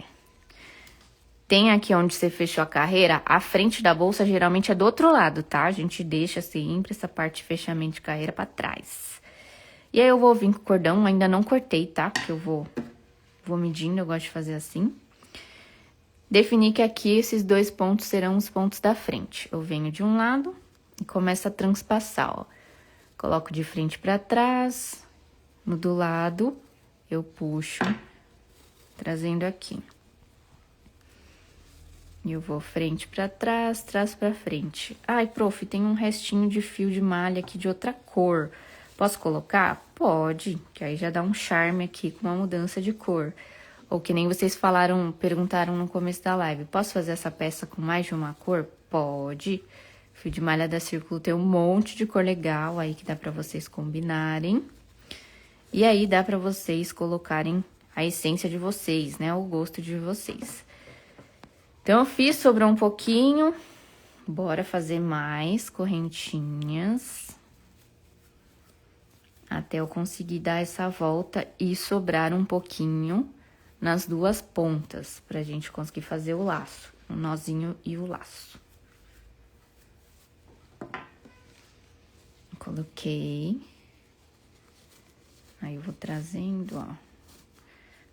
Speaker 1: Tem aqui onde você fechou a carreira, a frente da bolsa geralmente é do outro lado, tá? A gente deixa sempre essa parte de fechamento de carreira pra trás. E aí, eu vou vir com o cordão, ainda não cortei, tá? Porque eu vou medindo, eu gosto de fazer assim. Definir que aqui esses 2 pontos serão os pontos da frente. Eu venho de um lado e começo a transpassar, ó. Coloco de frente pra trás, no do lado, eu puxo, trazendo aqui. E eu vou frente pra trás, trás pra frente. Ai, prof, tem um restinho de fio de malha aqui de outra cor. Posso colocar? Pode, que aí já dá um charme aqui com uma mudança de cor. Ou que nem vocês falaram, perguntaram no começo da live. Posso fazer essa peça com mais de uma cor? Pode. Fio de malha da Círculo tem um monte de cor legal aí que dá pra vocês combinarem. E aí dá pra vocês colocarem a essência de vocês, né? O gosto de vocês. Então, eu fiz, sobrou um pouquinho. Bora fazer mais correntinhas. Até eu conseguir dar essa volta e sobrar um pouquinho nas duas pontas, pra gente conseguir fazer o laço. O nozinho e o laço. Coloquei. Aí, eu vou trazendo, ó.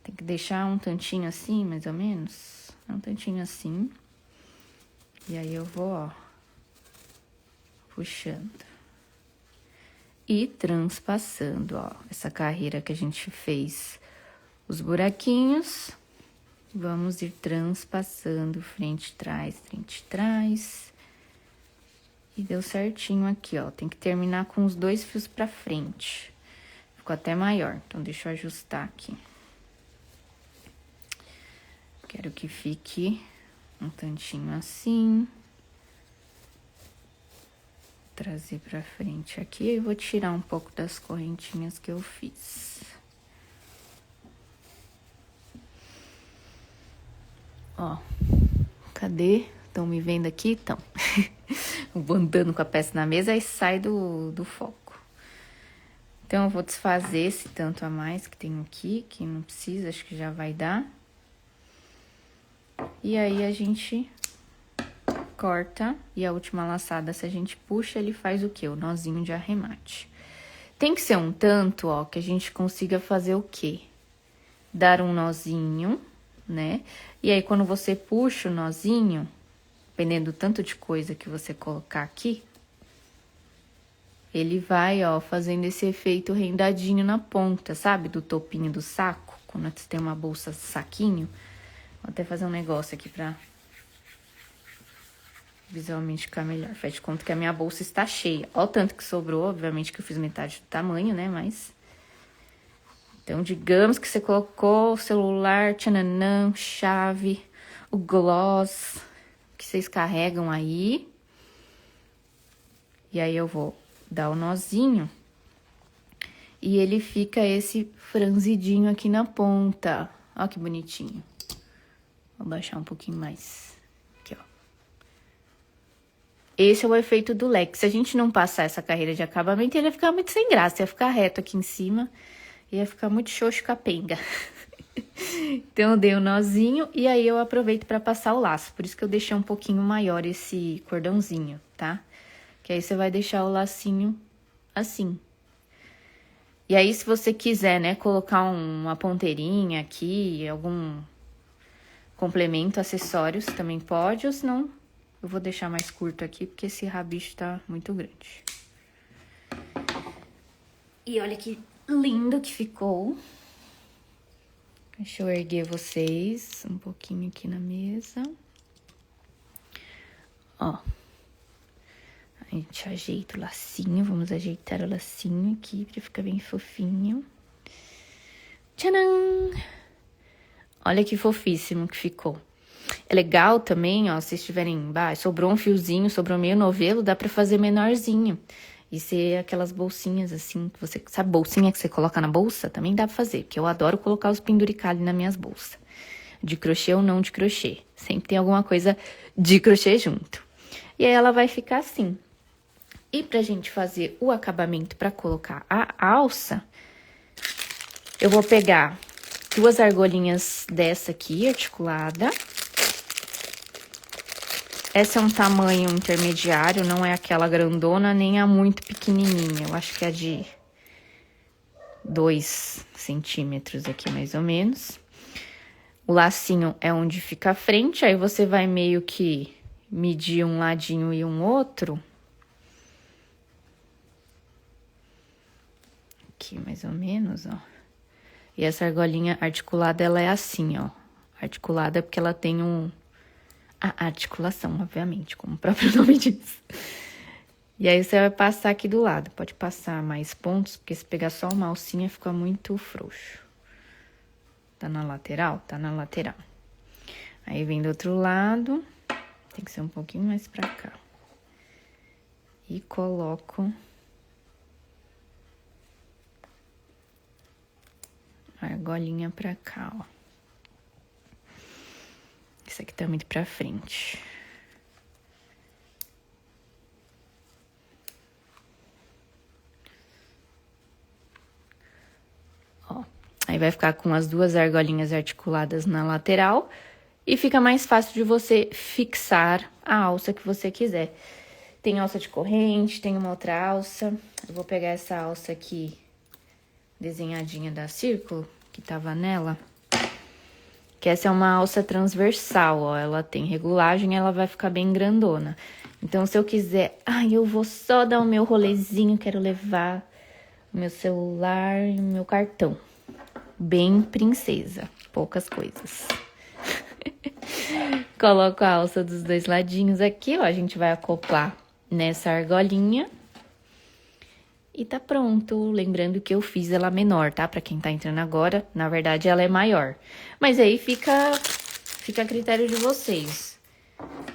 Speaker 1: Tem que deixar um tantinho assim, mais ou menos. Um tantinho assim. E aí, eu vou, ó, puxando. E transpassando, ó, essa carreira que a gente fez os buraquinhos. Vamos ir transpassando frente, trás. E deu certinho aqui, ó. Tem que terminar com os 2 fios pra frente. Ficou até maior, então deixa eu ajustar aqui. Quero que fique um tantinho assim. Trazer pra frente aqui e vou tirar um pouco das correntinhas que eu fiz. Ó, cadê? Estão me vendo aqui? Então, eu vou andando com a peça na mesa e sai do foco. Então, eu vou desfazer esse tanto a mais que tem aqui, que não precisa, acho que já vai dar. E aí, a gente corta e a última laçada, se a gente puxa, ele faz o quê? O nozinho de arremate. Tem que ser um tanto, ó, que a gente consiga fazer o quê? Dar um nozinho, né? E aí, quando você puxa o nozinho, dependendo do tanto de coisa que você colocar aqui, ele vai, ó, fazendo esse efeito rendadinho na ponta, sabe? Do topinho do saco, quando você tem uma bolsa saquinho. Vou até fazer um negócio aqui pra visualmente ficar melhor. Faz de conta que a minha bolsa está cheia. Olha o tanto que sobrou, obviamente que eu fiz metade do tamanho, né? Mas... Então, digamos que você colocou o celular, tchananã, chave, o gloss que vocês carregam aí. E aí, eu vou dar o nozinho. E ele fica esse franzidinho aqui na ponta. Ó que bonitinho. Vou baixar um pouquinho mais. Aqui, ó. Esse é o efeito do leque. Se a gente não passar essa carreira de acabamento, ele ia ficar muito sem graça. Ia ficar reto aqui em cima. Ia ficar muito xoxo capenga. Então, eu dei o nozinho e aí eu aproveito pra passar o laço. Por isso que eu deixei um pouquinho maior esse cordãozinho, tá? Que aí você vai deixar o lacinho assim. E aí, se você quiser, né, colocar uma ponteirinha aqui, algum complemento, acessórios, também pode. Ou senão, eu vou deixar mais curto aqui, porque esse rabicho tá muito grande. E olha que lindo que ficou. Deixa eu erguer vocês um pouquinho aqui na mesa. Ó. A gente ajeita o lacinho, vamos ajeitar o lacinho aqui pra ficar bem fofinho. Tcharam! Olha que fofíssimo que ficou. É legal também, ó, se vocês tiverem... sobrou um fiozinho, sobrou meio novelo, dá pra fazer menorzinho. E ser aquelas bolsinhas assim, que você... Sabe bolsinha que você coloca na bolsa? Também dá pra fazer, porque eu adoro colocar os penduricalhos nas minhas bolsas. De crochê ou não de crochê. Sempre tem alguma coisa de crochê junto. E aí, ela vai ficar assim. E pra gente fazer o acabamento pra colocar a alça, eu vou pegar 2 argolinhas dessa aqui, articulada. Essa é um tamanho intermediário, não é aquela grandona, nem a muito pequenininha. Eu acho que é de 2 centímetros aqui, mais ou menos. O lacinho é onde fica a frente, aí você vai meio que medir um ladinho e um outro. Aqui, mais ou menos, ó. E essa argolinha articulada, ela é assim, ó. Articulada porque ela tem a articulação, obviamente, como o próprio nome diz. E aí você vai passar aqui do lado. Pode passar mais pontos, porque se pegar só uma alcinha fica muito frouxo. Tá na lateral? Tá na lateral. Aí vem do outro lado, tem que ser um pouquinho mais pra cá. E coloco a argolinha pra cá, ó. Isso aqui tá muito pra frente. Ó, aí vai ficar com as duas argolinhas articuladas na lateral e fica mais fácil de você fixar a alça que você quiser. Tem alça de corrente, tem uma outra alça. Eu vou pegar essa alça aqui desenhadinha da Círculo, que tava nela. Que essa é uma alça transversal, ó. Ela tem regulagem, ela vai ficar bem grandona. Então, se eu quiser... Ai, eu vou só dar o meu rolezinho, quero levar o meu celular e o meu cartão. Bem princesa, poucas coisas. Coloco a alça dos dois ladinhos aqui, ó. A gente vai acoplar nessa argolinha. E tá pronto. Lembrando que eu fiz ela menor, tá? Pra quem tá entrando agora, na verdade ela é maior. Mas aí fica a critério de vocês.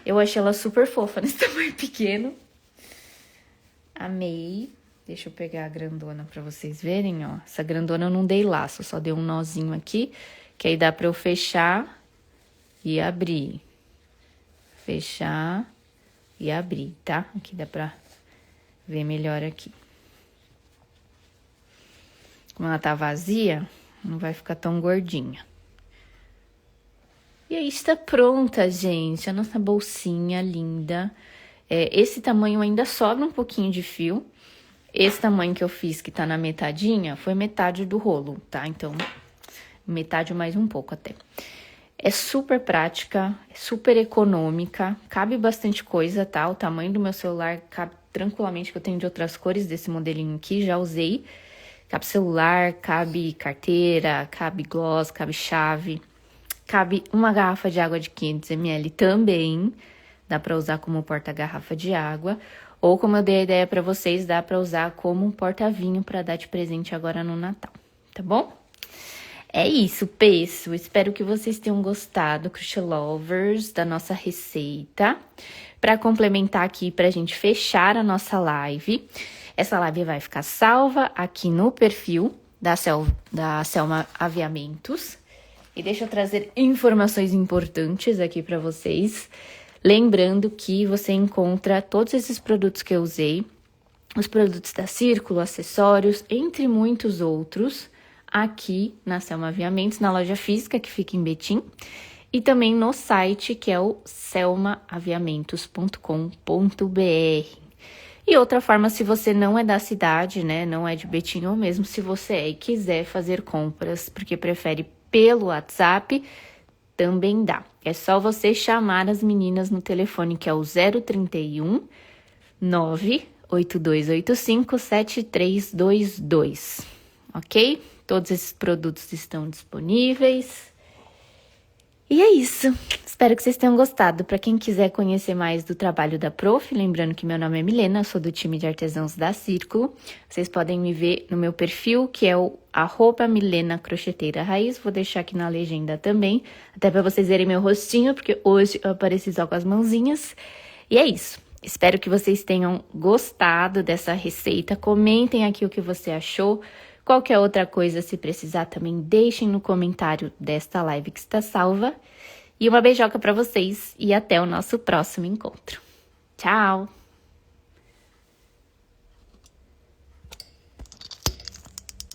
Speaker 1: Eu achei ela super fofa nesse tamanho pequeno. Amei. Deixa eu pegar a grandona pra vocês verem, ó. Essa grandona eu não dei laço, só dei um nozinho aqui. Que aí dá pra eu fechar e abrir. Fechar e abrir, tá? Aqui dá pra ver melhor aqui. Como ela tá vazia, não vai ficar tão gordinha. E aí está pronta, gente, a nossa bolsinha linda. Esse tamanho ainda sobra um pouquinho de fio. Esse tamanho que eu fiz, que tá na metadinha, foi metade do rolo, tá? Então, metade mais um pouco até. É super prática, é super econômica, cabe bastante coisa, tá? O tamanho do meu celular cabe tranquilamente, que eu tenho de outras cores desse modelinho aqui, já usei. Cabe celular, cabe carteira, cabe gloss, cabe chave. Cabe uma garrafa de água de 500 ml também. Dá pra usar como porta-garrafa de água. Ou, como eu dei a ideia pra vocês, dá pra usar como um porta-vinho pra dar de presente agora no Natal. Tá bom? É isso, peço. Espero que vocês tenham gostado, Crochet Lovers, da nossa receita. Pra complementar aqui, pra gente fechar a nossa live... Essa live vai ficar salva aqui no perfil da Selma Aviamentos. E deixa eu trazer informações importantes aqui para vocês. Lembrando que você encontra todos esses produtos que eu usei, os produtos da Círculo, acessórios, entre muitos outros, aqui na Selma Aviamentos, na loja física que fica em Betim. E também no site que é o selmaaviamentos.com.br. E outra forma, se você não é da cidade, né, não é de Betim, ou mesmo se você é e quiser fazer compras, porque prefere pelo WhatsApp, também dá. É só você chamar as meninas no telefone, que é o 031 98285 7322, ok? Todos esses produtos estão disponíveis. E é isso. Espero que vocês tenham gostado. Para quem quiser conhecer mais do trabalho da Prof, lembrando que meu nome é Milena, sou do time de artesãos da Círculo. Vocês podem me ver no meu perfil, que é o @Milena Crocheteira Raiz. Vou deixar aqui na legenda também, até para vocês verem meu rostinho, porque hoje eu apareci só com as mãozinhas. E é isso. Espero que vocês tenham gostado dessa receita. Comentem aqui o que você achou. Qualquer outra coisa, se precisar, também deixem no comentário desta live que está salva. E uma beijoca para vocês e até o nosso próximo encontro. Tchau!